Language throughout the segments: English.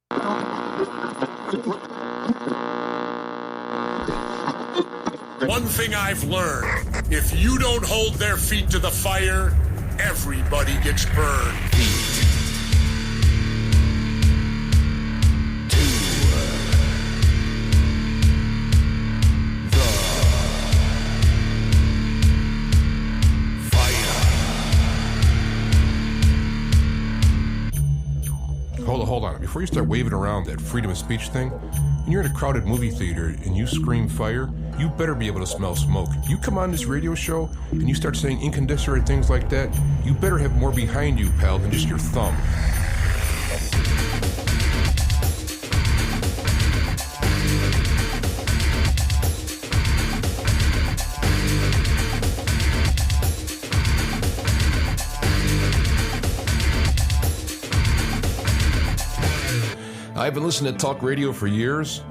One thing I've learned, if you don't hold their feet to the fire, everybody gets burned. Hold on. Before you start waving around that freedom of speech thing, when you're in a crowded movie theater and you scream fire, you better be able to smell smoke. You come on this radio show and you start saying incandescent things like that, you better have more behind you, pal, than just your thumb. I've been listening to talk radio for years,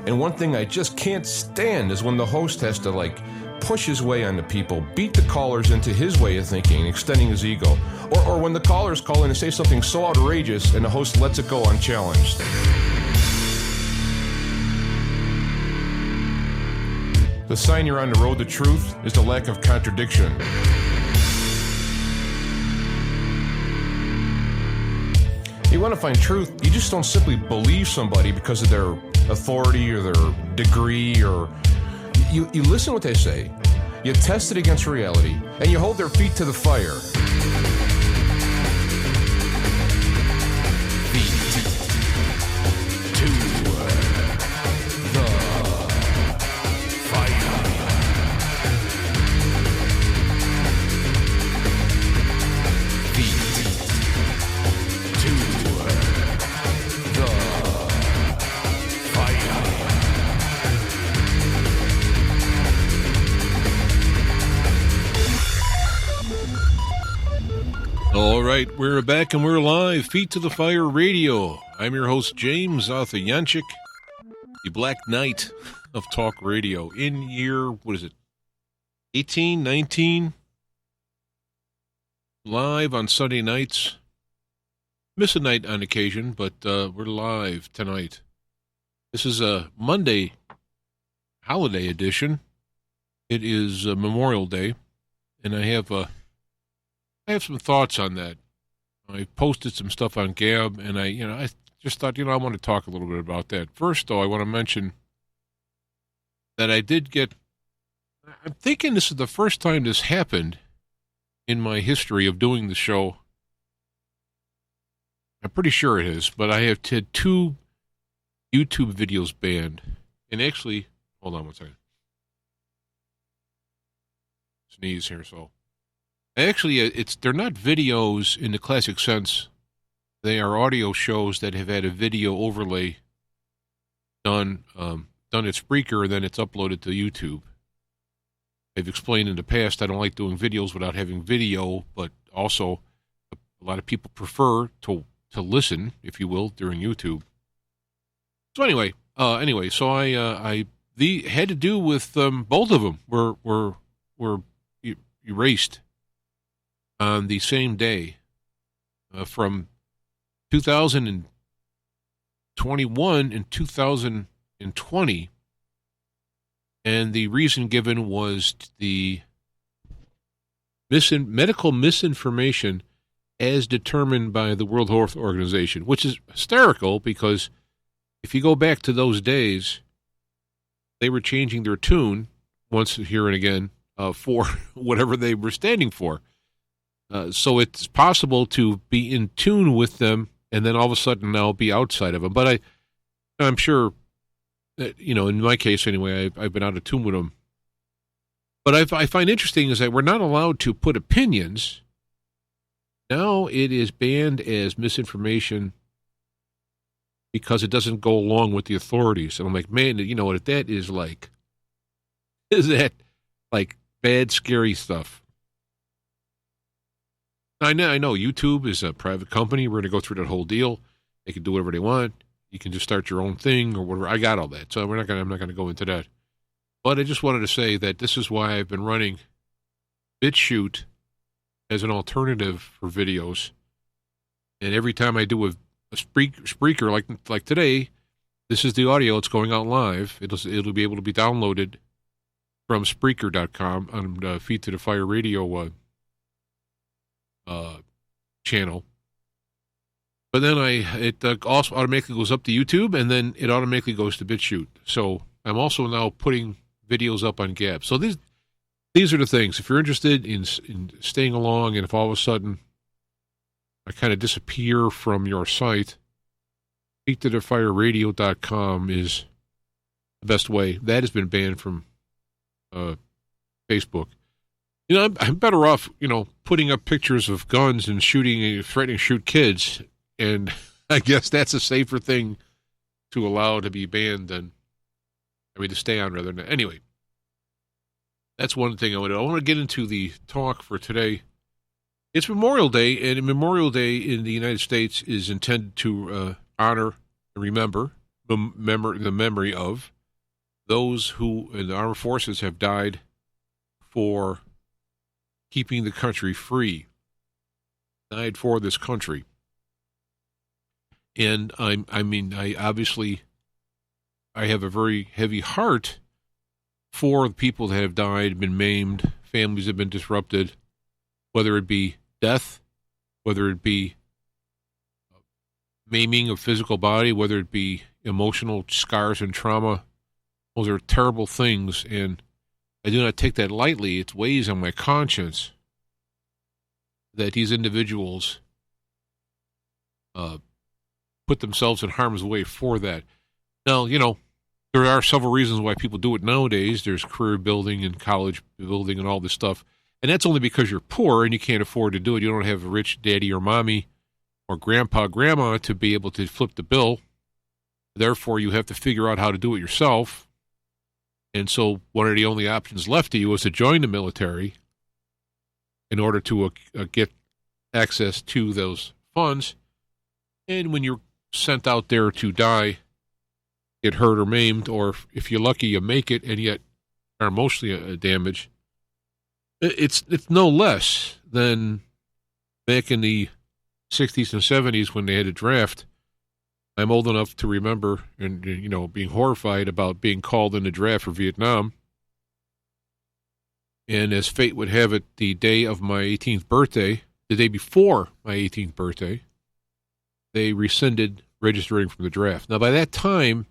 and one thing I just can't stand is when the host has to, push his way on the people, beat the callers into his way of thinking, extending his ego. Or when the callers call in and say something so outrageous and the host lets it go unchallenged. The sign you're on the road to truth is the lack of contradiction. You want to find truth, you just don't simply believe somebody because of their authority or their degree, or you listen to what they say, you test it against reality, and you hold their feet to the fire. All right, we're back and we're live. Feet to the Fire Radio. I'm your host, James Arthur Yanchik, the Black Knight of Talk Radio. In year, 18, 19? Live on Sunday nights. Miss a night on occasion, but we're live tonight. This is a Monday holiday edition. It is Memorial Day, and I have some thoughts on that. I posted some stuff on Gab, and I just thought, I want to talk a little bit about that. First, though, I want to mention that I did get, I'm thinking this is the first time this happened in my history of doing the show. I'm pretty sure it is, but I have had 2 YouTube videos banned. And actually, hold on one second. Sneeze here, so. Actually, they're not videos in the classic sense. They are audio shows that have had a video overlay done at Spreaker, and then it's uploaded to YouTube. I've explained in the past I don't like doing videos without having video, but also a lot of people prefer to listen, if you will, during YouTube. So anyway, so I had to do with both of them were erased on the same day from 2021 and 2020, and the reason given was the medical misinformation as determined by the World Health Organization, which is hysterical because if you go back to those days, they were changing their tune once here and again for whatever they were standing for. So it's possible to be in tune with them and then all of a sudden now be outside of them. But I'm sure that, in my case anyway, I've been out of tune with them. But I find interesting is that we're not allowed to put opinions. Now it is banned as misinformation because it doesn't go along with the authorities. And I'm like, man, you know what that is like? Is that like bad, scary stuff? I know YouTube is a private company. We're going to go through that whole deal. They can do whatever they want. You can just start your own thing or whatever. I got all that, so I'm not going to go into that. But I just wanted to say that this is why I've been running BitChute as an alternative for videos. And every time I do a Spreaker, like today. This is the audio. It's going out live. It'll be able to be downloaded from Spreaker.com on Feet to the Fire radio channel. But then it also automatically goes up to YouTube, and then it automatically goes to BitChute. So I'm also now putting videos up on Gab. So these are the things. If you're interested in staying along, and if all of a sudden I kind of disappear from your site, FeetToTheFireRadio.com is the best way. That has been banned from Facebook. I'm better off, putting up pictures of guns and threatening to shoot kids, and I guess that's a safer thing to allow to be banned than, to stay on rather than. Anyway, that's one thing I want to get into the talk for today. It's Memorial Day, and Memorial Day in the United States is intended to honor and remember the memory of those who in the armed forces have died for keeping the country free, died for this country. And I have a very heavy heart for the people that have died, been maimed, families have been disrupted, whether it be death, whether it be maiming of physical body, whether it be emotional scars and trauma. Those are terrible things, and I do not take that lightly. It weighs on my conscience that these individuals put themselves in harm's way for that. Now, there are several reasons why people do it nowadays. There's career building and college building and all this stuff. And that's only because you're poor and you can't afford to do it. You don't have a rich daddy or mommy or grandpa, grandma to be able to flip the bill. Therefore, you have to figure out how to do it yourself. And so one of the only options left to you is to join the military in order to get access to those funds. And when you're sent out there to die, get hurt or maimed, or if you're lucky, you make it and yet are emotionally damaged, it's no less than back in the 60s and 70s when they had a draft. I'm old enough to remember and, being horrified about being called in the draft for Vietnam. And as fate would have it, the day of my 18th birthday, the day before my 18th birthday, they rescinded registering from the draft. Now, by that time,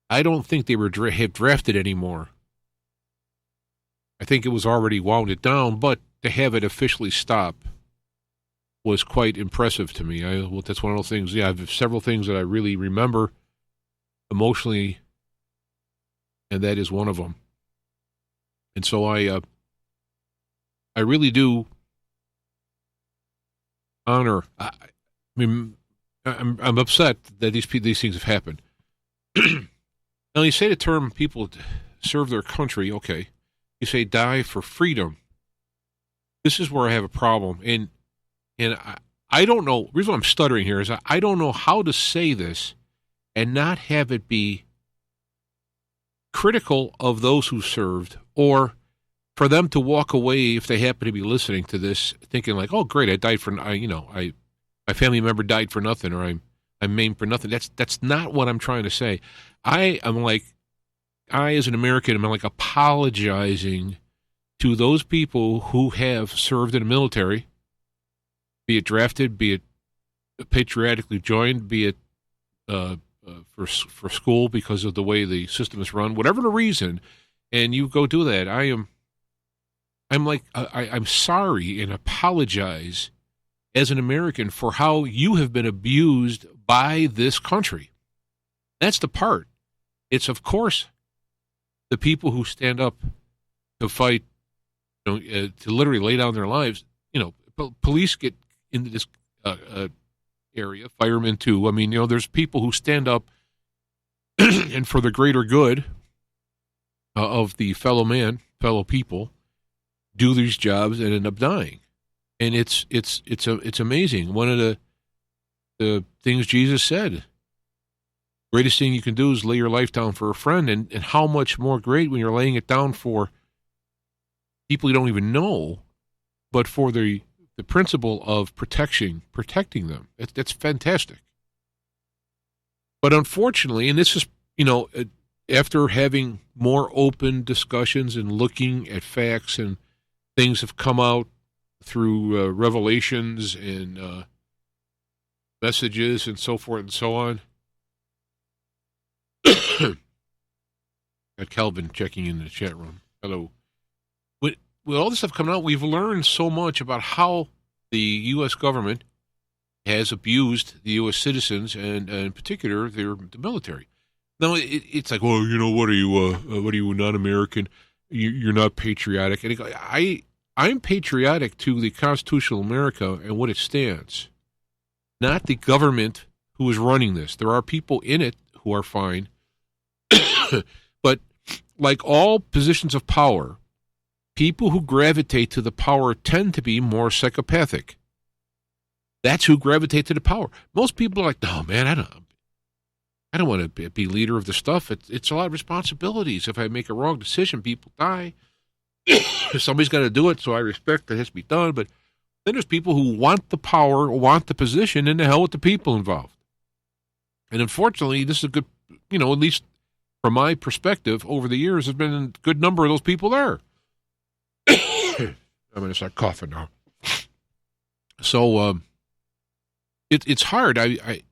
I don't think they have drafted anymore. I think it was already wound it down, but to have it officially stop was quite impressive to me. That's one of those things. Yeah, I have several things that I really remember emotionally, and that is one of them. And so I really do honor. I'm upset that these things have happened. Now, you say the term people serve their country, okay. You say die for freedom. This is where I have a problem. And I don't know, the reason I'm stuttering here is I don't know how to say this and not have it be critical of those who served, or for them to walk away if they happen to be listening to this thinking like, oh, great, I died for, my family member died for nothing, or I'm maimed for nothing. That's not what I'm trying to say. I as an American, am like apologizing to those people who have served in the military, be it drafted, be it patriotically joined, be it for school because of the way the system is run, whatever the reason, and you go do that. I'm sorry and apologize as an American for how you have been abused by this country. That's the part. It's, of course, the people who stand up to fight, to literally lay down their lives. Police get into this area, firemen too. I mean, there's people who stand up and for the greater good of the fellow people, do these jobs and end up dying. And it's amazing. One of the things Jesus said, greatest thing you can do is lay your life down for a friend, and how much more great when you're laying it down for people you don't even know, but for the principle of protecting them. That's fantastic. But unfortunately, and this is, after having more open discussions and looking at facts and things have come out through revelations and messages and so forth and so on. Got Calvin checking in the chat room. Hello. With all this stuff coming out, we've learned so much about how the U.S. government has abused the U.S. citizens and in particular the military. Now it's like, well, what are you not American? You're not patriotic. And I'm patriotic to the constitutional America and what it stands, not the government who is running this. There are people in it who are fine, but like all positions of power, people who gravitate to the power tend to be more psychopathic. That's who gravitate to the power. Most people are like, oh man, I don't want to be leader of the stuff. It's a lot of responsibilities. If I make a wrong decision, people die. Somebody's got to do it, so I respect that it has to be done. But then there's people who want the power, want the position, and the hell with the people involved. And unfortunately, this is a good, at least from my perspective, over the years, there's been a good number of those people there. I'm going to start coughing now. So it's hard. I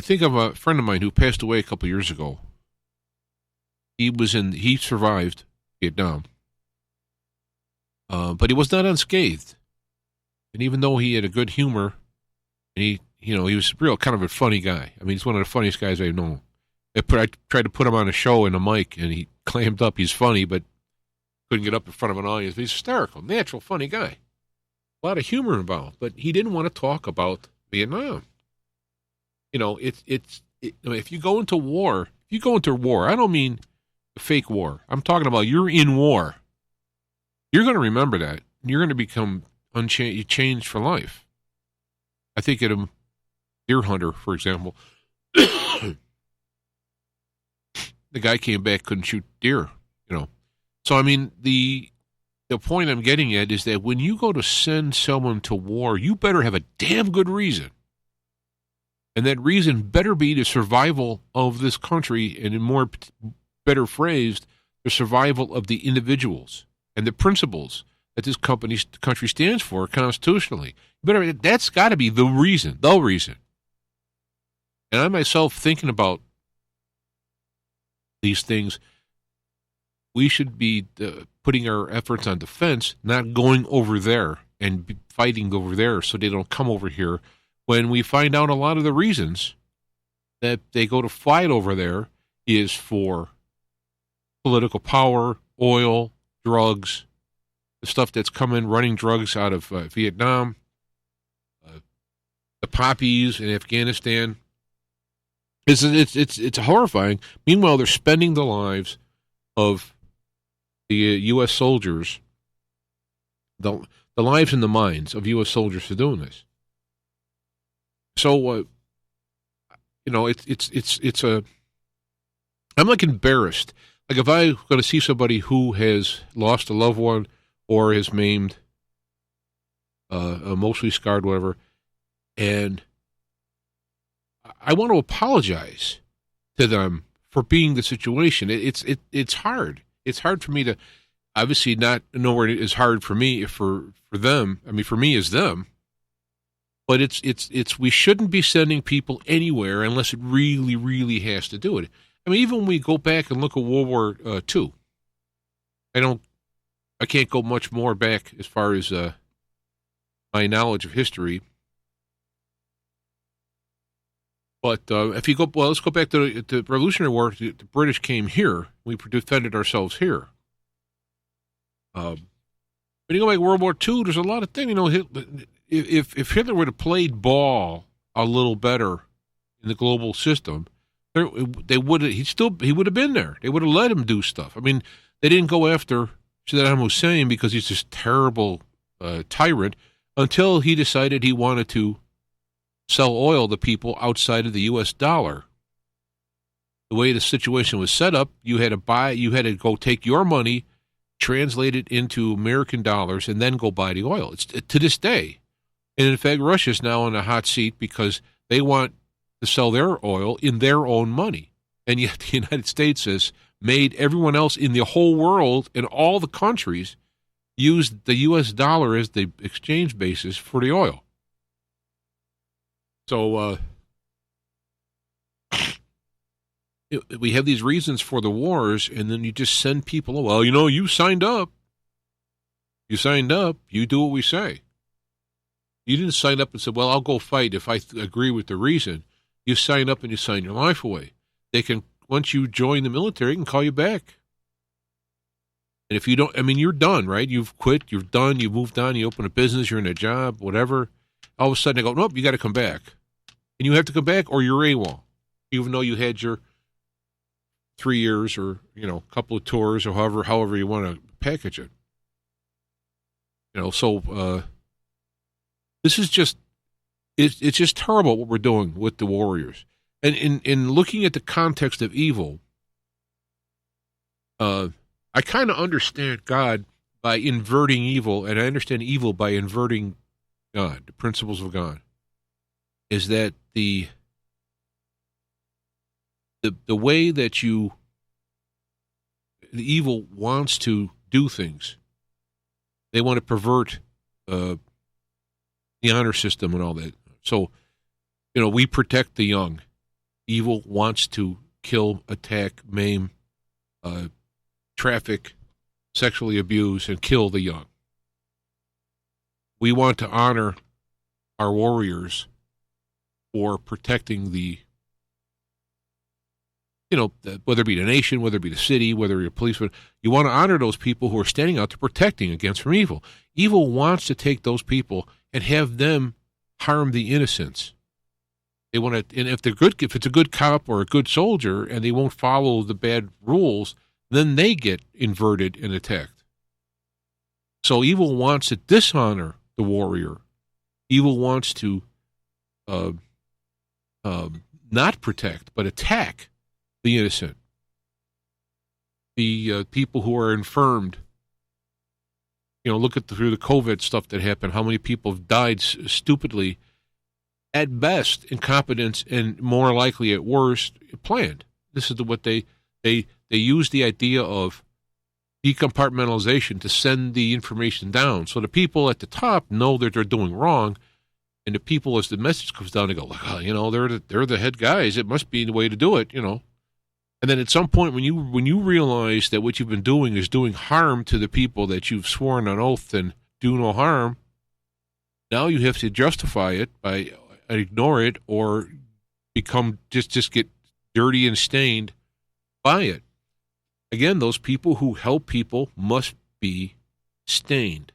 think of a friend of mine who passed away a couple of years ago. He survived Vietnam, but he was not unscathed. And even though he had a good humor, and he was real kind of a funny guy. I mean, he's one of the funniest guys I've known. I tried to put him on a show in a mic, and he clammed up he's funny, but couldn't get up in front of an audience. But he's hysterical, natural, funny guy. A lot of humor involved, but he didn't want to talk about Vietnam. If you go into war, I don't mean a fake war. I'm talking about you're in war. You're going to remember that. You're going to become changed for life. I think of Deer Hunter, for example. The guy came back, couldn't shoot deer, So, I mean, the point I'm getting at is that when you go to send someone to war, you better have a damn good reason. And that reason better be the survival of this country, and in better phrased, the survival of the individuals and the principles that this country stands for constitutionally. That's got to be the reason. And I myself, thinking about these things, we should be putting our efforts on defense, not going over there and fighting over there so they don't come over here. When we find out a lot of the reasons that they go to fight over there is for political power, oil, drugs, the stuff that's coming, running drugs out of Vietnam, the poppies in Afghanistan. It's horrifying. Meanwhile, they're spending the lives of the U.S. soldiers, the lives and the minds of U.S. soldiers for doing this. So, it's I'm like embarrassed. Like if I'm going to see somebody who has lost a loved one or is maimed, emotionally scarred, whatever, and I want to apologize to them for being the situation. It's hard. It's hard for me to, obviously not nowhere is hard for me for them. I mean, for me is them. But it's we shouldn't be sending people anywhere unless it really, really has to do it. I mean, even when we go back and look at World War II, I can't go much more back as far as my knowledge of history. But if you go, let's go back to the Revolutionary War. The British came here. We defended ourselves here. When you go back to World War II, there's a lot of things. If Hitler would have played ball a little better in the global system, he would have been there. They would have let him do stuff. I mean, they didn't go after Saddam Hussein because he's this terrible tyrant until he decided he wanted to sell oil to people outside of the U.S. dollar. The way the situation was set up, you had to go take your money, translate it into American dollars, and then go buy the oil. It's to this day. And in fact, Russia's now on a hot seat because they want to sell their oil in their own money. And yet the United States has made everyone else in the whole world and all the countries use the U.S. dollar as the exchange basis for the oil. So we have these reasons for the wars, and then you just send people, well, you signed up. You signed up. You do what we say. You didn't sign up and say, well, I'll go fight if I agree with the reason. You sign up and you sign your life away. They can, once you join the military, they can call you back. And if you don't, you're done, right? You've quit, you're done, you've moved on, you open a business, you're in a job, whatever. All of a sudden they go, nope, you got to come back. And you have to come back or you're AWOL, even though you had your 3 years or, a couple of tours or however you want to package it. So this is just, it's just terrible what we're doing with the warriors. And in looking at the context of evil, I kind of understand God by inverting evil, and I understand evil by inverting God, the principles of God. Is that the way that the evil wants to do things? They want to pervert the honor system and all that. So, we protect the young. Evil wants to kill, attack, maim, traffic, sexually abuse, and kill the young. We want to honor our warriors for protecting whether it be the nation, whether it be the city, whether you're a policeman. You want to honor those people who are standing out to protecting against from evil. Evil wants to take those people and have them harm the innocents. They want to, and if it's a good cop or a good soldier, and they won't follow the bad rules, then they get inverted and attacked. So evil wants to dishonor the warrior. Evil wants to not protect, but attack the innocent. The people who are infirmed. Look through the COVID stuff that happened. How many people have died stupidly, at best incompetence, and more likely at worst planned. This is what they use the idea of decompartmentalization to send the information down. So the people at the top know that they're doing wrong, and the people, as the message comes down, they go, they're the head guys. It must be the way to do it, And then at some point, when you realize that what you've been doing is doing harm to the people that you've sworn on oath and do no harm, now you have to justify it by ignore it or become just get dirty and stained by it. Again, those people who help people must be stained.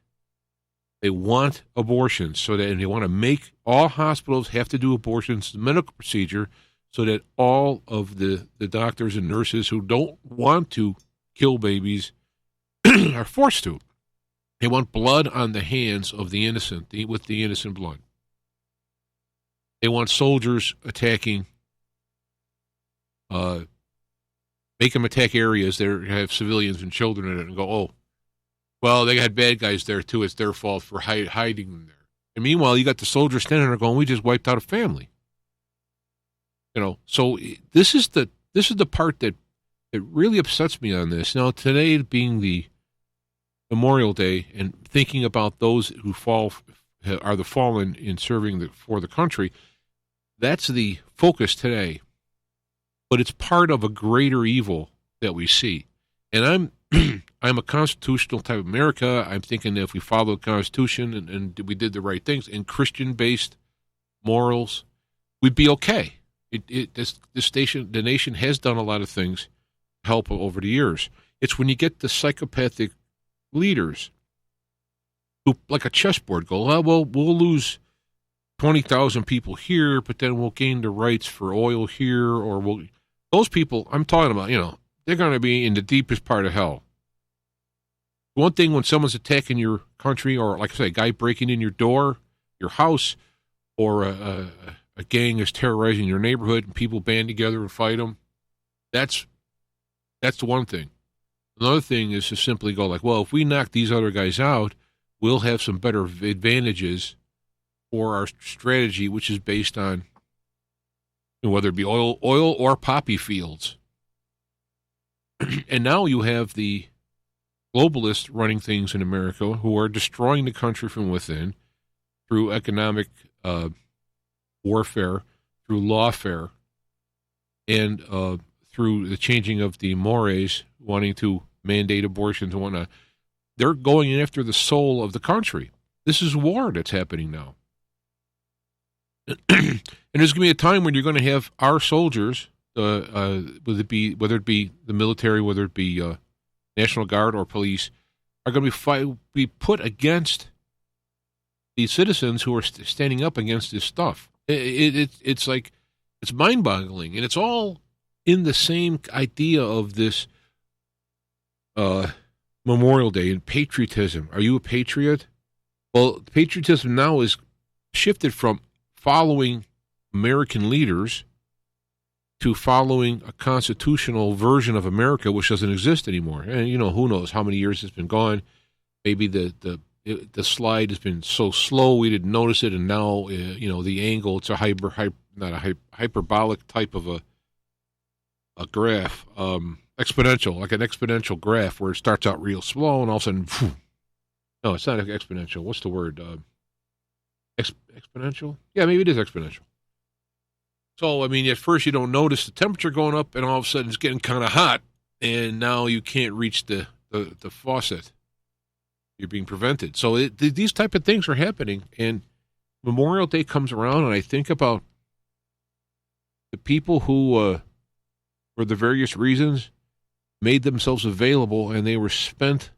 They want abortions, and they want to make all hospitals have to do abortions, the medical procedure, so that all of the doctors and nurses who don't want to kill babies are forced to. They want blood on the hands of the innocent, with the innocent blood. They want soldiers attacking, make them attack areas that have civilians and children in it and go, oh, well, they had bad guys there too. It's their fault for hiding them there. And meanwhile, you got the soldiers standing there going, we just wiped out a family. So this is the part that really upsets me on this. Now, today being the Memorial Day and thinking about those who are the fallen in serving for the country, that's the focus today. But it's part of a greater evil that we see. And I'm a constitutional type of America. I'm thinking that if we follow the Constitution and we did the right things and Christian-based morals, we'd be okay. The nation has done a lot of things to help over the years. It's when you get the psychopathic leaders who, like a chessboard, go, we'll lose 20,000 people here, but then we'll gain the rights for oil here, or those people I'm talking about, they're going to be in the deepest part of hell. One thing when someone's attacking your country, or like I say, a guy breaking in your door, your house, or a gang is terrorizing your neighborhood and people band together and fight them, that's the one thing. Another thing is to simply go like, well, if we knock these other guys out, we'll have some better advantages for our strategy, which is based on, whether it be oil or poppy fields. And now you have the globalists running things in America who are destroying the country from within through economic warfare, through lawfare, and through the changing of the mores, wanting to mandate abortions and whatnot. They're going after the soul of the country. This is war that's happening now. And there's going to be a time when you're going to have our soldiers, whether it be the military, whether it be National Guard or police, are going to be put against the citizens who are standing up against this stuff. It's like, it's mind-boggling, and it's all in the same idea of this Memorial Day and patriotism. Are you a patriot? Well, patriotism now is shifted from following American leaders to following a constitutional version of America, which doesn't exist anymore. And, who knows how many years it's been gone. Maybe the slide has been so slow we didn't notice it, and now, the angle, it's a hyperbolic type of a graph, exponential, like an exponential graph where it starts out real slow and all of a sudden, phew. No, it's not exponential. What's the word? Exponential? Yeah, maybe it is exponential. So, at first you don't notice the temperature going up, and all of a sudden it's getting kind of hot, and now you can't reach the faucet. You're being prevented. So these type of things are happening, and Memorial Day comes around, and I think about the people who, for the various reasons, made themselves available, and they were spent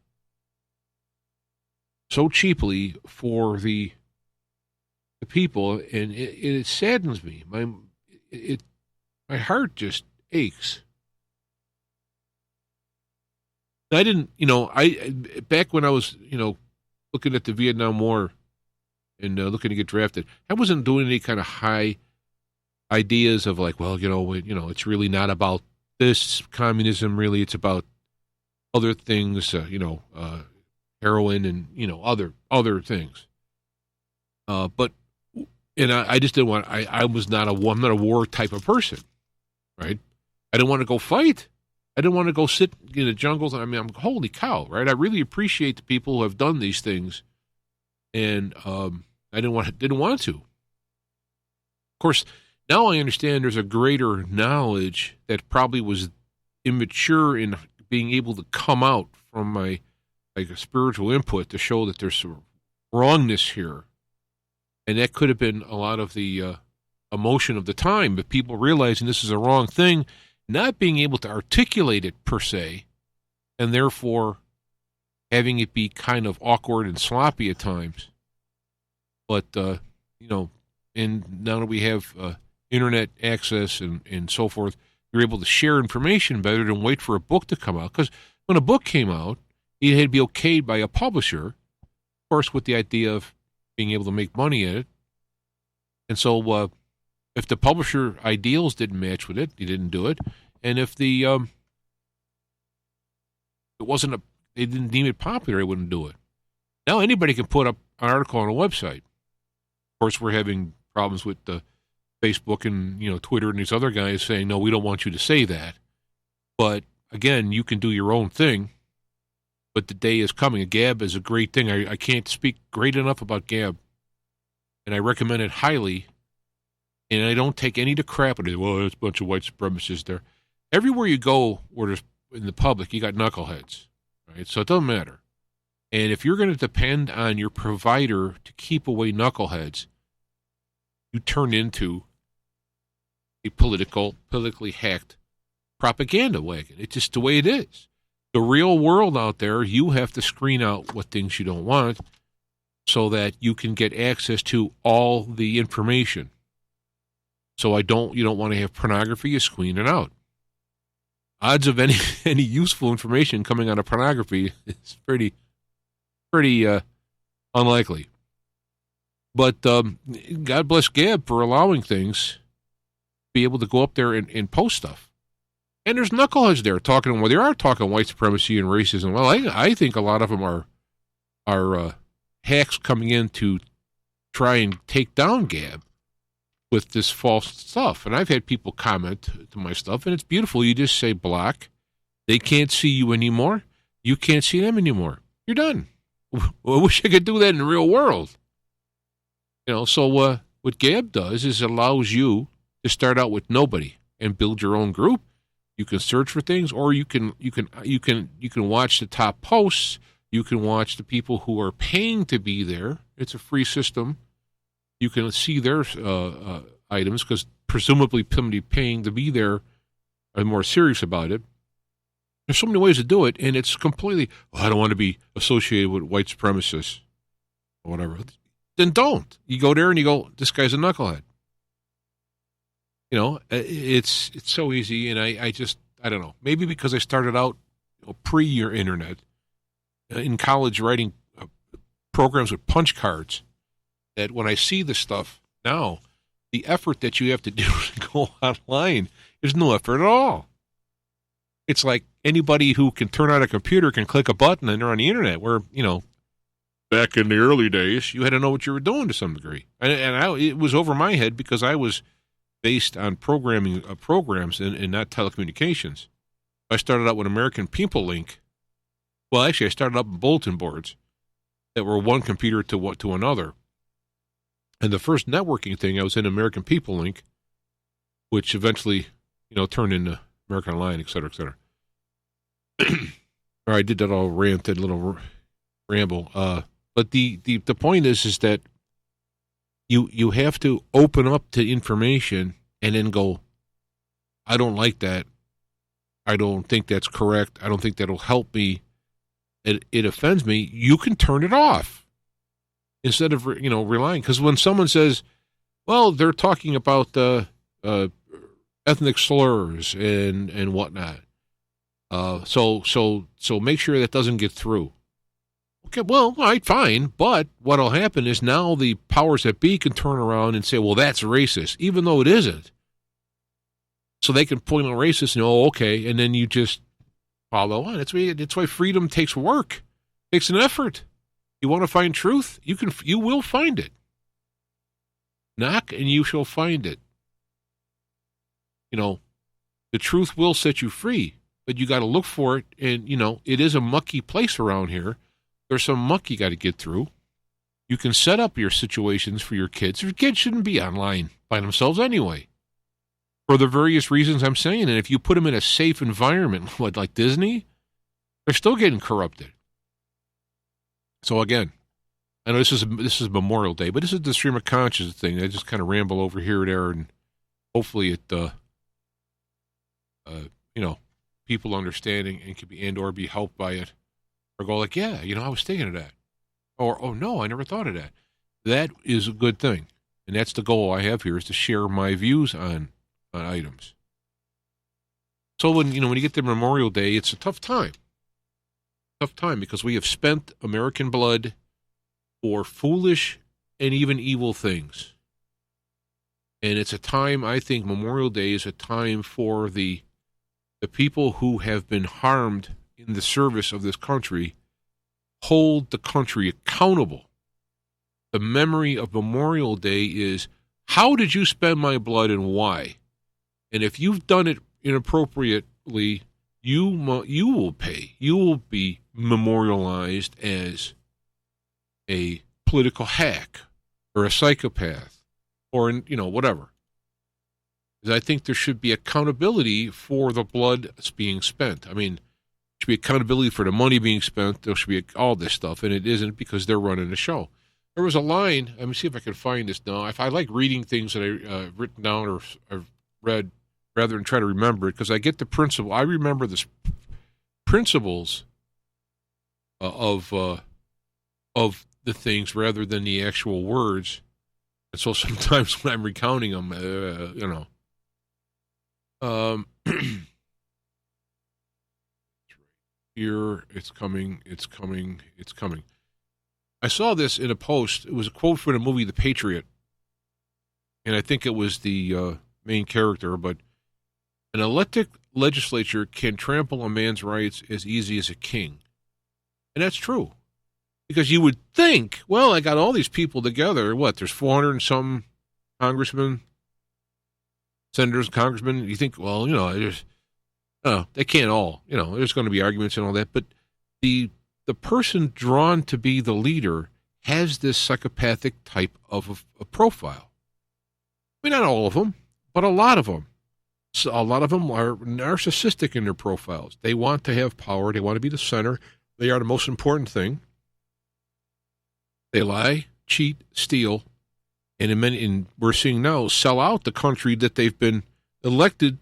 so cheaply for the people, and it saddens me. My heart just aches. I didn't, back when I was, looking at the Vietnam War and looking to get drafted, I wasn't doing any kind of high ideas of like, well, it's really not about this communism. Really, it's about other things, heroin and other things. But I just didn't want. I'm not a war type of person, right? I didn't want to go fight. I didn't want to go sit in the jungles. I'm holy cow, right? I really appreciate the people who have done these things, and I didn't want to. Of course, now I understand there's a greater knowledge that probably was immature in being able to come out from my a spiritual input to show that there's some wrongness here, and that could have been a lot of the emotion of the time, but people realizing this is a wrong thing, not being able to articulate it per se, and therefore having it be kind of awkward and sloppy at times. But, and now that we have internet access and so forth, you're able to share information better than wait for a book to come out. Because when a book came out, it had to be okayed by a publisher, of course, with the idea of being able to make money at it. And so if the publisher ideals didn't match with it, he didn't do it. And if the they didn't deem it popular, they wouldn't do it. Now anybody can put up an article on a website. Of course, we're having problems with Facebook and Twitter and these other guys saying, no, we don't want you to say that. But again, you can do your own thing. But the day is coming. Gab is a great thing. I can't speak great enough about Gab. And I recommend it highly. And I don't take any of the crap with it. Well, there's a bunch of white supremacists there. Everywhere you go where there's in the public, you got knuckleheads. Right? So it doesn't matter. And if you're going to depend on your provider to keep away knuckleheads, you turn into a politically hacked propaganda wagon. It's just the way it is. The real world out there, you have to screen out what things you don't want so that you can get access to all the information. So you don't want to have pornography, you screen it out. Odds of any useful information coming out of pornography is pretty unlikely. But God bless Gab for allowing things to be able to go up there and post stuff. And there's knuckleheads there talking. Well, they are talking white supremacy and racism. Well, I think a lot of them are hacks coming in to try and take down Gab. with this false stuff. And I've had people comment to my stuff, and it's beautiful. You just say block. They can't see you anymore. You can't see them anymore. You're done. I wish I could do that in the real world. So what Gab does is allows you to start out with nobody and build your own group. You can search for things, or you can watch the top posts. You can watch the people who are paying to be there. It's a free system. You can see their items because presumably somebody paying to be there are more serious about it. There's so many ways to do it, and it's completely, I don't want to be associated with white supremacists or whatever. Then don't. You go there and you go, this guy's a knucklehead. It's so easy, and I don't know. Maybe because I started out pre your internet in college writing programs with punch cards, that when I see this stuff now, the effort that you have to do to go online is no effort at all. It's like anybody who can turn on a computer can click a button and they're on the internet, where, back in the early days, you had to know what you were doing to some degree. It was over my head because I was based on programming programs and not telecommunications. I started out with American People Link. Well, actually, I started up with bulletin boards that were one computer to another. And the first networking thing, I was in American People Link, which eventually, turned into American Online, et cetera, et cetera. Or I did that all that little ramble. But the point is that you have to open up to information and then go, I don't like that. I don't think that's correct. I don't think that'll help me. It offends me. You can turn it off instead of relying. Because when someone says, well, they're talking about ethnic slurs and whatnot, so make sure that doesn't get through. Okay, well, all right, fine. But what'll happen is now the powers that be can turn around and say, well, that's racist, even though it isn't. So they can point out racist and, okay, and then you just follow on. That's why freedom takes work, takes an effort. You want to find truth? You will find it. Knock and you shall find it. The truth will set you free, but you got to look for it. And, it is a mucky place around here. There's some muck you got to get through. You can set up your situations for your kids. Your kids shouldn't be online by themselves anyway, for the various reasons I'm saying. And if you put them in a safe environment, like Disney, they're still getting corrupted. So again, I know this is Memorial Day, but this is the stream of consciousness thing. I just kind of ramble over here and there, and hopefully it, people understanding and can be or be helped by it, or go like, yeah, I was thinking of that, or oh no, I never thought of that. That is a good thing, and that's the goal I have here, is to share my views on items. So when you get to Memorial Day, it's a tough time because we have spent American blood for foolish and even evil things. And it's a time, I think Memorial Day is a time for the people who have been harmed in the service of this country, hold the country accountable. The memory of Memorial Day is, how did you spend my blood and why? And if you've done it inappropriately, you will pay. You will be memorialized as a political hack or a psychopath or whatever. Because I think there should be accountability for the blood that's being spent. I mean, there should be accountability for the money being spent. There should be all this stuff, and it isn't, because they're running the show. There was a line. Let me see if I can find this now. If I like reading things that I've written down or I've read, rather than try to remember it, because I get the principle. I remember the principles of the things rather than the actual words. And so sometimes when I'm recounting them, here, it's coming. I saw this in a post. It was a quote from the movie The Patriot, and I think it was the main character, but an elected legislature can trample a man's rights as easy as a king. And that's true. Because you would think, well, I got all these people together. What, there's 400 and some congressmen senators, congressmen, you think, well, they can't all, there's going to be arguments and all that, but the person drawn to be the leader has this psychopathic type of a profile. I mean, not all of them, but a lot of them. So a lot of them are narcissistic in their profiles. They want to have power. They want to be the center. They are the most important thing. They lie, cheat, steal, and we're seeing now sell out the country that they've been elected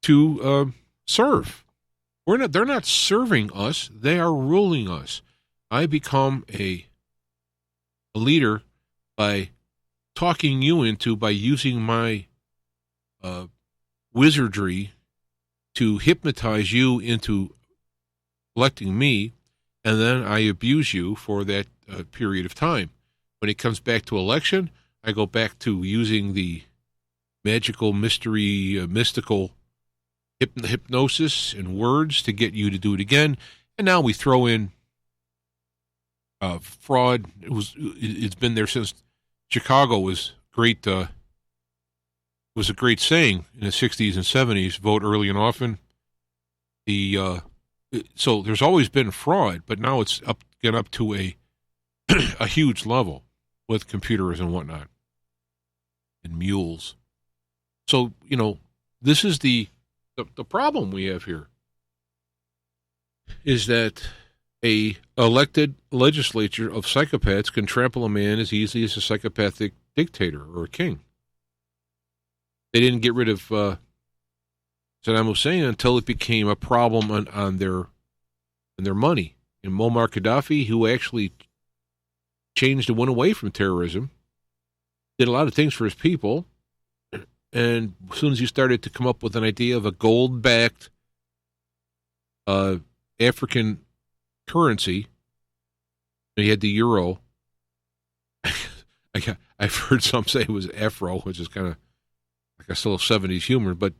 to serve. They're not serving us. They are ruling us. I become a leader by talking you into, by using my wizardry to hypnotize you into electing me, and then I abuse you for that period of time. When it comes back to election, I go back to using the magical, mystical hypnosis and words to get you to do it again. And now we throw in fraud. It's been there since Chicago was great. Was a great saying in the 60s and 70s, vote early and often. So there's always been fraud, but now it's up to a a huge level with computers and whatnot and mules. So, this is the problem we have here is that a elected legislature of psychopaths can trample a man as easily as a psychopathic dictator or a king. They didn't get rid of Saddam Hussein until it became a problem on their money. And Muammar Gaddafi, who actually changed and went away from terrorism, did a lot of things for his people. And as soon as he started to come up with an idea of a gold-backed African currency, he had the euro. I've heard some say it was Afro, which is kind of like a still 70s humor. But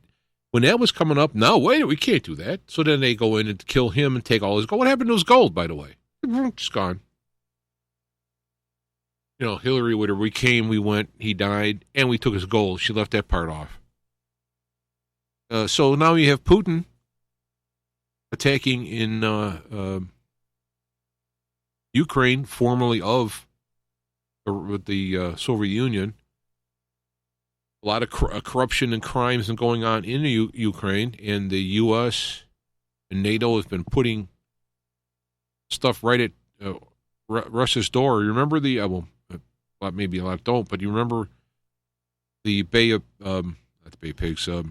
when that was coming up, no, wait, we can't do that. So then they go in and kill him and take all his gold. What happened to his gold, by the way? It's gone. Hillary, whatever, we came, we went, he died, and we took his gold. She left that part off. So now you have Putin attacking in Ukraine, formerly of the Soviet Union. A lot of corruption and crimes and going on in Ukraine, and the U.S. and NATO have been putting stuff right at Russia's door. You remember maybe a lot don't, but you remember the Bay of not the Bay Pigs, the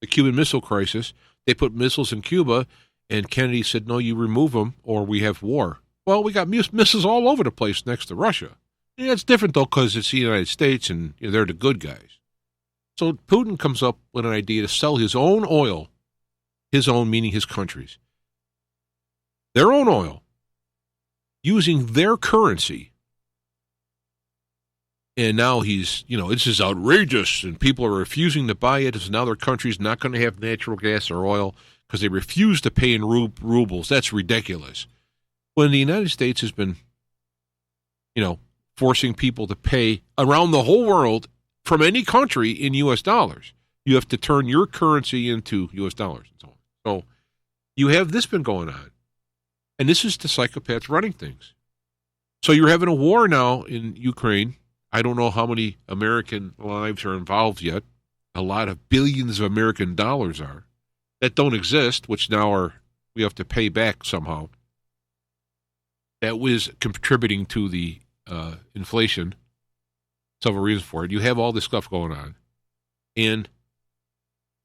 Cuban Missile Crisis. They put missiles in Cuba, and Kennedy said, "No, you remove them, or we have war." Well, we got missiles all over the place next to Russia. Yeah, it's different, though, because it's the United States, and they're the good guys. So Putin comes up with an idea to sell his own oil, his own meaning his country's, their own oil, using their currency. And now he's, this is outrageous, and people are refusing to buy it, so now their country's not going to have natural gas or oil because they refuse to pay in rubles. That's ridiculous. When the United States has been, forcing people to pay around the whole world from any country in U.S. dollars. You have to turn your currency into U.S. dollars and so on. So you have this been going on. And this is the psychopaths running things. So you're having a war now in Ukraine. I don't know how many American lives are involved yet. A lot of billions of American dollars are. That don't exist, which now we have to pay back somehow. That was contributing to the inflation, several reasons for it. You have all this stuff going on, and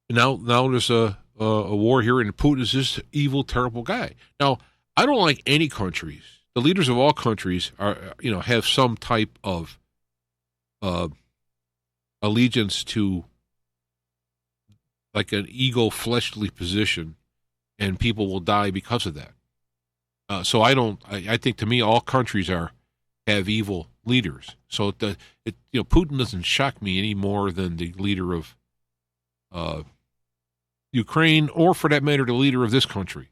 now there's a war here, and Putin is this evil, terrible guy. Now, I don't like any countries. The leaders of all countries have some type of allegiance to like an ego, fleshly position, and people will die because of that. So I think to me all countries have evil leaders. So Putin doesn't shock me any more than the leader of Ukraine, or for that matter, the leader of this country.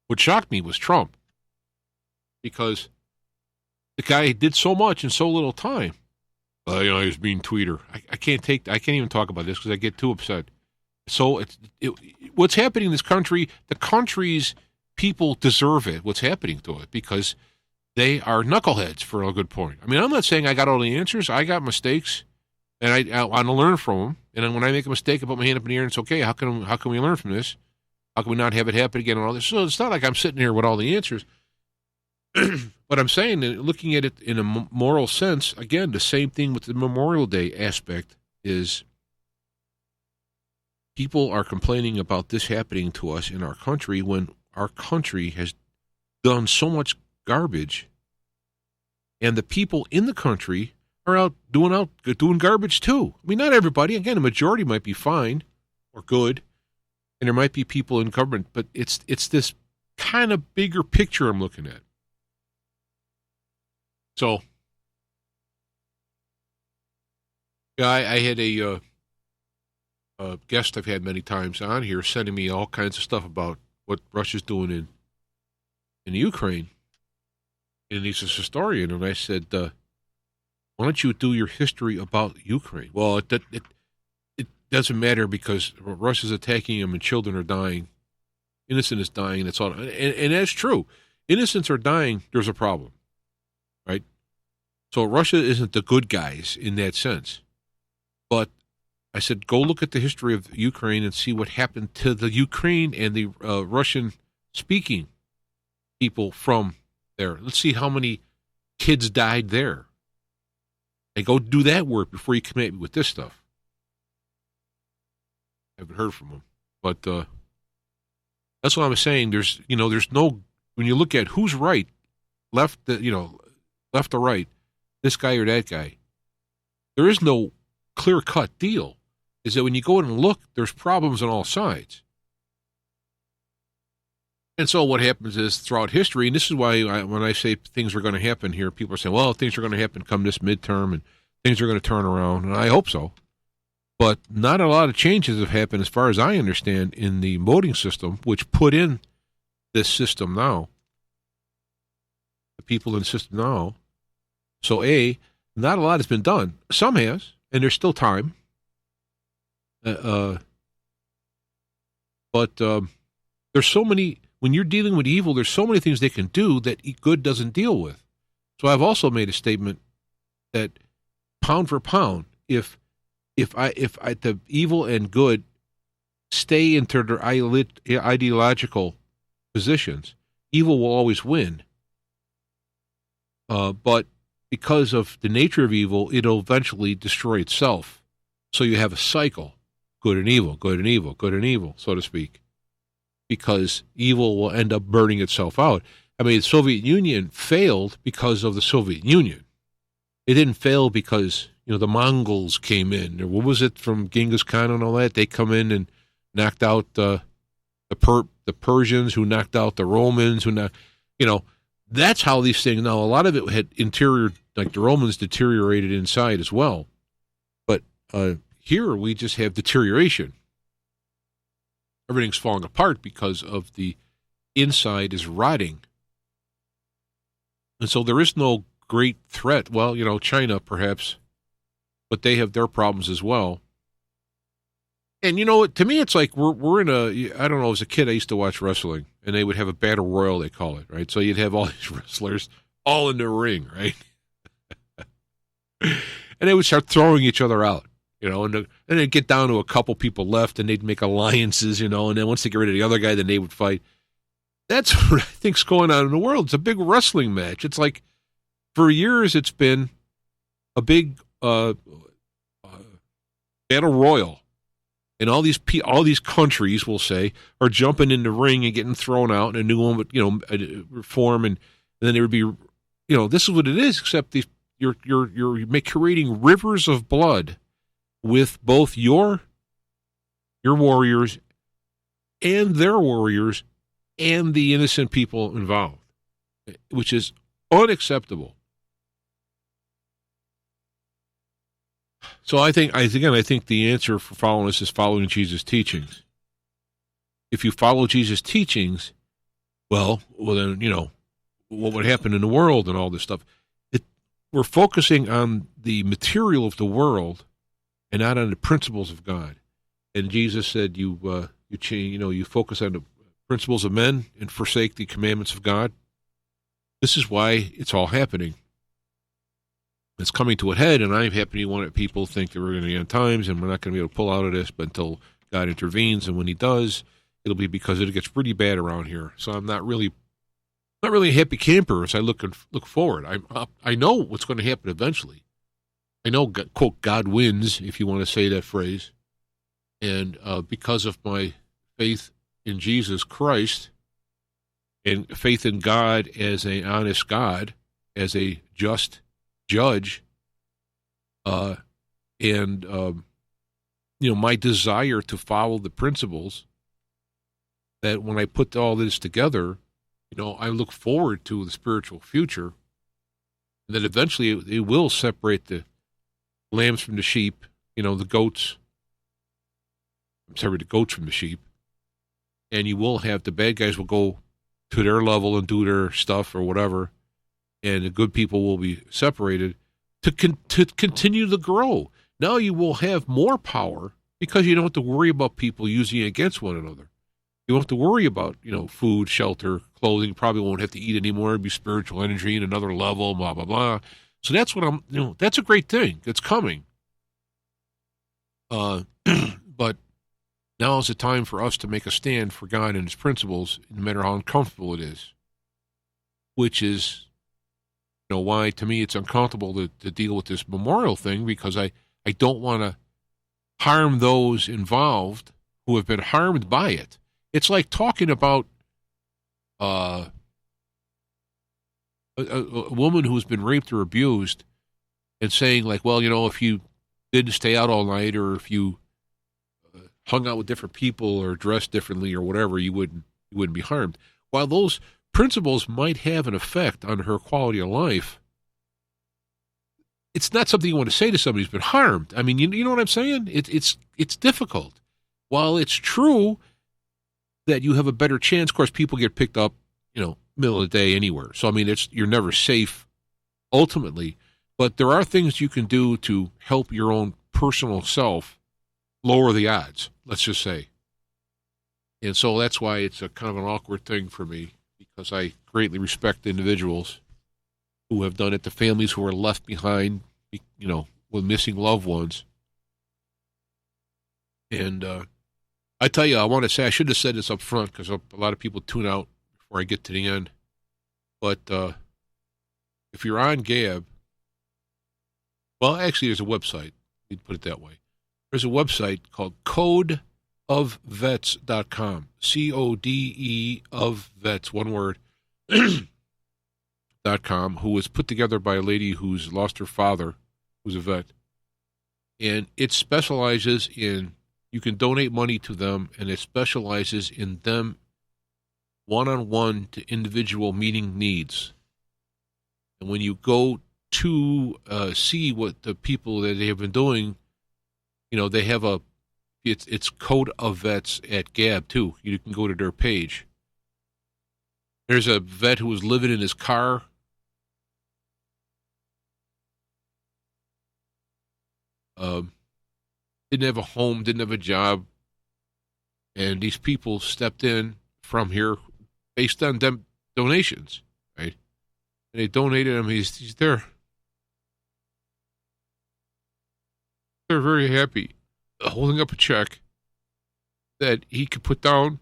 What shocked me was Trump, because the guy did so much in so little time. He's being tweeter. I can't even talk about this because I get too upset. So what's happening in this country, the country's people deserve it, what's happening to it, because they are knuckleheads for a good point. I mean, I'm not saying I got all the answers. I got mistakes, and I want to learn from them. And then when I make a mistake, I put my hand up in the air and it's okay. How can we learn from this? How can we not have it happen again and all this? So it's not like I'm sitting here with all the answers. But I'm saying that looking at it in a moral sense, again, the same thing with the Memorial Day aspect is people are complaining about this happening to us in our country when our country has done so much garbage, and the people in the country are out doing garbage too. I mean, not everybody. Again, a majority might be fine or good, and there might be people in government, but it's this kind of bigger picture I'm looking at. So, yeah, I had a guest I've had many times on here sending me all kinds of stuff about what Russia's doing in Ukraine. And he's a historian, and I said, why don't you do your history about Ukraine? Well, it doesn't matter because Russia's attacking him and children are dying. Innocent is dying. That's all. And that's true. Innocents are dying. There's a problem, right? So Russia isn't the good guys in that sense. But I said, go look at the history of Ukraine and see what happened to the Ukraine and the Russian-speaking people from there. Let's see how many kids died there. And go do that work before you come at me with this stuff. I haven't heard from him. But that's what I was saying. There's no, when you look at who's right, left or right, this guy or that guy, there is no clear-cut deal. Is that when you go in and look, there's problems on all sides. And so what happens is throughout history, and this is why when I say things are going to happen here, people are saying, well, things are going to happen come this midterm and things are going to turn around, and I hope so. But not a lot of changes have happened as far as I understand in the voting system, which put in this system now, the people in the system now. So not a lot has been done. Some has, and there's still time. But there's so many, when you're dealing with evil, there's so many things they can do that good doesn't deal with. So I've also made a statement that pound for pound, if the evil and good stay into their ideological positions, evil will always win. But because of the nature of evil, it'll eventually destroy itself. So you have a cycle. Good and evil, good and evil, good and evil, so to speak, because evil will end up burning itself out. I mean, the Soviet Union failed because of the Soviet Union. It didn't fail because, the Mongols came in. Or what was it from Genghis Khan and all that? They come in and knocked out the Persians, who knocked out the Romans, that's how these things. Now, a lot of it had interior, like the Romans deteriorated inside as well. But here we just have deterioration. Everything's falling apart because of the inside is rotting. And so there is no great threat. Well, China perhaps, but they have their problems as well. And to me, it's like we're in I don't know, as a kid I used to watch wrestling, and they would have a battle royal, they call it, right? So you'd have all these wrestlers all in the ring, right? And they would start throwing each other out. And then they'd get down to a couple people left, and they'd make alliances, and then once they get rid of the other guy, then they would fight. That's what I think's going on in the world. It's a big wrestling match. It's like, for years, it's been a big battle royal, and all these countries, we'll say, are jumping in the ring and getting thrown out, and a new one would form, and then there would be, this is what it is. Except you're creating rivers of blood with both your warriors and their warriors and the innocent people involved, which is unacceptable. So I think the answer for following this is following Jesus' teachings. If you follow Jesus' teachings, well then, what would happen in the world and all this stuff. we're focusing on the material of the world and not on the principles of God. And Jesus said, you change, you focus on the principles of men and forsake the commandments of God. This is why it's all happening. It's coming to a head, and I'm happy people think that we're going to be on times and we're not going to be able to pull out of this, but until God intervenes, and when he does, it'll be because it gets pretty bad around here. So I'm not really a happy camper as I look forward. I know what's going to happen eventually. I know, quote, God wins, if you want to say that phrase. And because of my faith in Jesus Christ and faith in God as an honest God, as a just judge, and my desire to follow the principles, that when I put all this together, I look forward to the spiritual future, and that eventually it will separate the lambs from the sheep, the goats from the sheep, and you will have the bad guys will go to their level and do their stuff or whatever, and the good people will be separated to continue to grow. Now you will have more power because you don't have to worry about people using it against one another. You don't have to worry about, food, shelter, clothing. You probably won't have to eat anymore. It'll be spiritual energy in another level, blah, blah, blah. So that's what that's a great thing. It's coming. But now is the time for us to make a stand for God and his principles, no matter how uncomfortable it is, which is, why to me it's uncomfortable to deal with this memorial thing, because I don't want to harm those involved who have been harmed by it. It's like talking about a woman who's been raped or abused and saying, like, well, if you didn't stay out all night, or if you hung out with different people or dressed differently or whatever, you wouldn't be harmed. While those principles might have an effect on her quality of life, it's not something you want to say to somebody who's been harmed. I mean, you know what I'm saying? It's difficult. While it's true that you have a better chance, of course, people get picked up, middle of the day anywhere. So, I mean, you're never safe ultimately, but there are things you can do to help your own personal self lower the odds, let's just say. And so that's why it's a kind of an awkward thing for me, because I greatly respect the individuals who have done it, the families who are left behind, with missing loved ones. And I tell you, I want to say, I should have said this up front, because a lot of people tune out before I get to the end. But if you're on Gab, well, actually, there's a website. You'd put it that way. There's a website called codeofvets.com. CODE of vets, one word, .com, who was put together by a lady who's lost her father, who's a vet. And it specializes in, you can donate money to them, and it specializes in them one-on-one to individual meeting needs. And when you go to see what the people that they have been doing, they have it's Code of Vets at Gab, too. You can go to their page. There's a vet who was living in his car. Didn't have a home, didn't have a job. And these people stepped in from here based on them donations, right? And they donated him. He's there. They're very happy, holding up a check that he could put down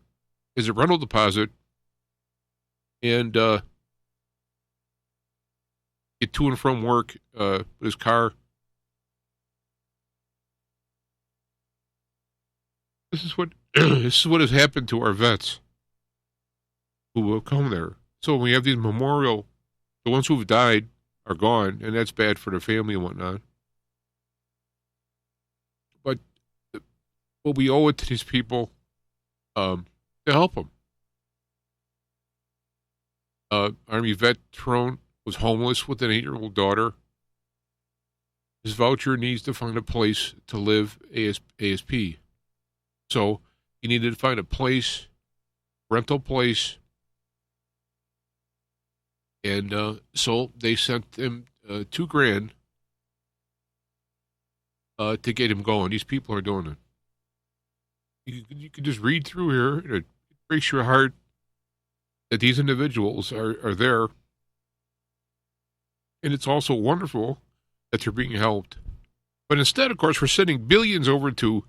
as a rental deposit and get to and from work with his car. This is what has happened to our vets who will come there. So we have these memorial, the ones who have died are gone, and that's bad for their family and whatnot. But we owe it to these people to help them. Army veteran was homeless with an 8-year-old daughter. His voucher needs to find a place to live ASP. So he needed to find a place, rental place. And so they sent him $2,000 to get him going. These people are doing it. You can just read through here, and it breaks your heart that these individuals are there. And it's also wonderful that they're being helped. But instead, of course, we're sending billions over to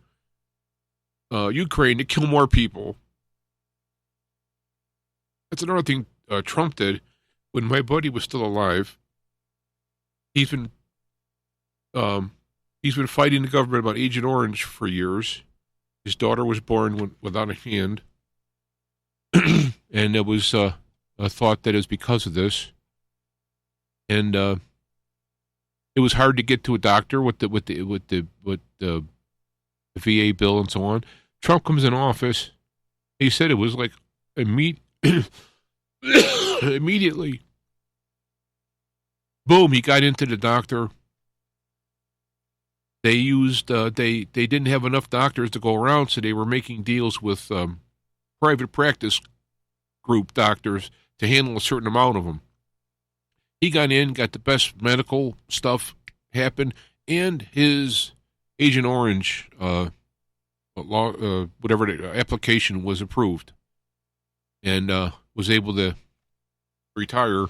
Ukraine to kill more people. That's another thing Trump did when my buddy was still alive. He's been fighting the government about Agent Orange for years. His daughter was born without a hand, and it was a thought that it was because of this. And it was hard to get to a doctor with the VA bill and so on. Trump comes in office. He said it was like immediately. Boom! He got into the doctor. They used they didn't have enough doctors to go around, so they were making deals with private practice group doctors to handle a certain amount of them. He got in, got the best medical stuff happen, and his Agent Orange whatever the application was approved, and was able to retire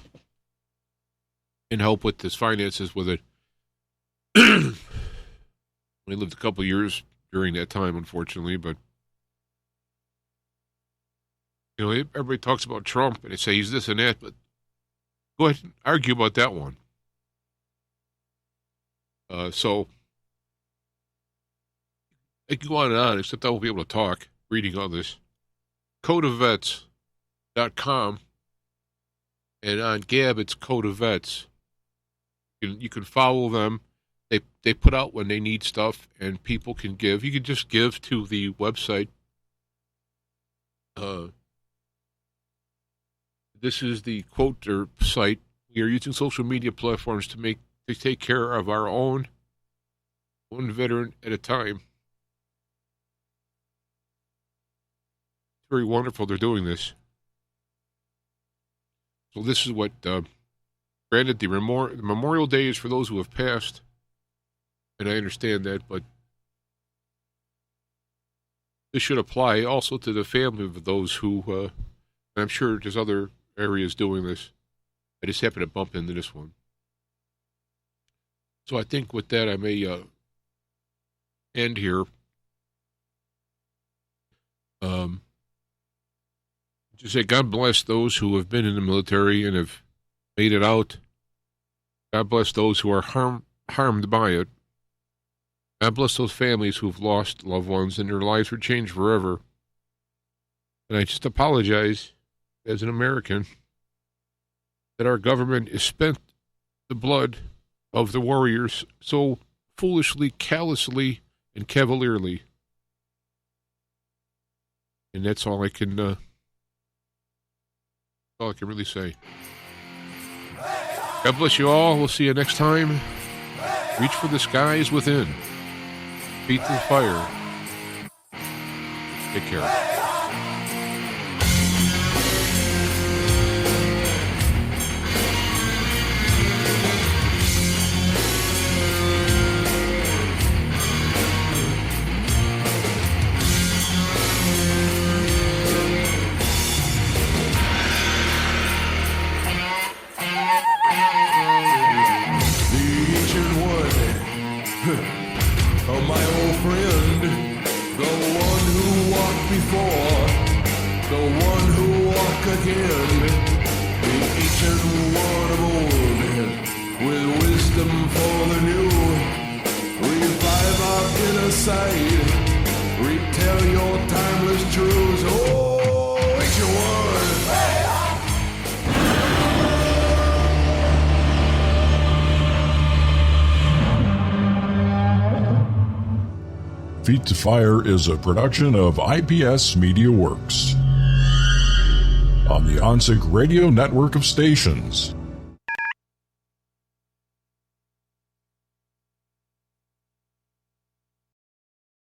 and help with his finances with it. We lived a couple of years during that time, unfortunately, but everybody talks about Trump and they say he's this and that, but go ahead and argue about that one. So I can go on and on, except I won't be able to talk reading all this. codeofvets.com, and on Gab it's Code of Vets. You can follow them. They put out when they need stuff, and people can give. You can just give to the website. This is the quoter site. We are using social media platforms to take care of our own, one veteran at a time. It's very wonderful they're doing this. So this is what, granted, the Memorial Day is for those who have passed, and I understand that, but this should apply also to the family of those who, and I'm sure there's other areas doing this. I just happened to bump into this one. So I think with that, I may end here. Just say God bless those who have been in the military and have made it out. God bless those who are harmed by it. God bless those families who've lost loved ones and their lives were changed forever. And I just apologize as an American that our government has spent the blood of the warriors so foolishly, callously, and cavalierly. And that's all I can really say. God bless you all. We'll see you next time. Reach for the skies within. Feet to the fire. Take care. My old friend, the one who walked before, the one who walk again, the ancient one of old, with wisdom for the new. Revive our inner sight, retell your timeless truths. Oh, ancient one. Feet to Fire is a production of IPS Media Works on the OnSync Radio network of stations.